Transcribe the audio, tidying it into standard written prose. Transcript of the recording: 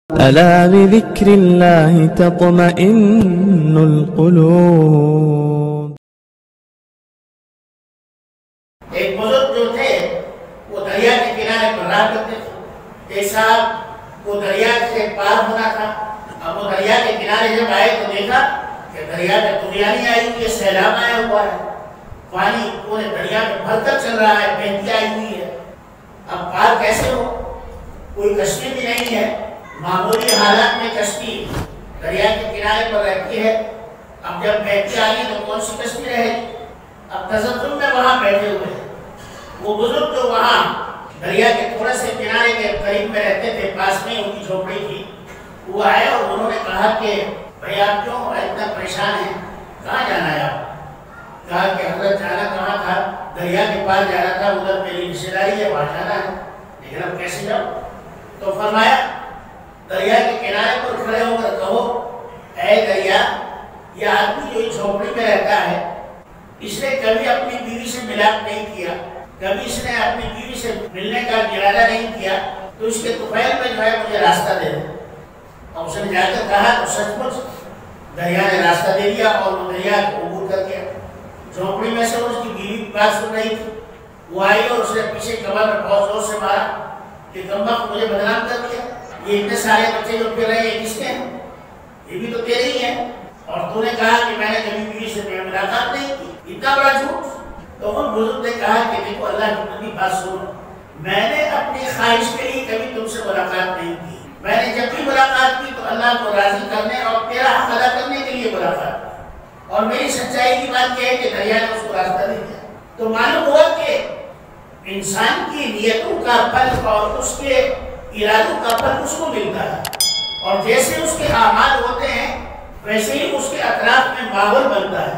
ألا بذكر الله تطمئن القلوب. ایک بزرگ جو تھے وہ دریا کے کنارے پر رہا کرتے تھے. ایک صاحب کو دریا سے پار ہونا تھا. اب وہ دریا کے کنارے جب آئے تو دیکھا کہ دریا میں طوفان آئی ہوئی ہے, سیلاب آیا ہوا ہے, پانی پورے دریا میں بھر کر چل رہا ہے, بہتی آئی ہوئی ہے. اب پار کیسے ہو؟ کوئی کشتی بھی نہیں ہے. معمولی حالات میں کشتی دریا کے کنارے پر رہتی ہے. اب جب بہتی آ گئی تو کون سی کشتی رہے گی؟ اب تزلزل میں وہاں بیٹھے ہوئے ہیں. وہ بزرگ جو وہاں دریا کے تھوڑے سے کنارے کے قریب میں رہتے تھے, پاس میں ان کی جھوپڑی تھی, وہ آئے اور انہوں نے کہا کہ بھائی آپ کیوں اتنا پریشان ہیں, کہاں جانا ہے آپ؟ کہا کہ حضرت جانا کہاں تھا, دریا کے پاس جانا تھا, ادھر میری رشتہ داری ہے, وہاں جانا ہے, لیکن اب کیسے جاؤ؟ تو فرمایا دریا کے کنارے پر کھڑے ہو کر کہو, اے دریا, یہ آدمی جو اس جھوپڑی میں رہتا ہے اس نے کبھی اپنی بیوی سے ملاپ نہیں کیا, کبھی اس نے اپنی بیوی سے ملنے کا ارادہ نہیں کیا, تو اس کے طفیل میں جو ہے مجھے راستہ دے دے. اور اس نے جا کر کہا تو سچ مچ دریا نے راستہ دے دیا اور وہ دریا کو عبور کر گیا. جھوپڑی میں سے اس کی بیوی کی بات سن رہی تھی, وہ آئی اور اس نے پیچھے کمر میں بہت زور سے مارا کہ کمبخت مجھے بدنام کر دیا, یہ اتنے سارے بچے جو پھر رہے ہیں کس کے ہیں؟ یہ بھی تو تیرے ہی ہیں, اور تو نے کہا کہ میں نے کبھی بیوی سے ملاقات نہیں کی, اتنا بڑا جھوٹ. تو ان بزرگ نے کہا کہ دیکھو اللہ کی بندی بات سنو, میں نے اپنی خواہش کے لیے کبھی تم سے ملاقات نہیں کی, میں نے جب بھی ملاقات کی تو اللہ کو راضی کرنے اور تیرا حق ادا کرنے کے لیے ملاقات کی, اور میری سچائی کی بات یہ ہے کہ دریا نے اس کو راستہ دے دیا. تو معلوم ہوا کہ انسان کی نیتوں کا پھل اور اس کے ارادوں کا پھل اس کو ملتا ہے, اور جیسے اس کے اعمال ہوتے ہیں ویسے ہی اس کے اطراف میں ماحول بنتا ہے.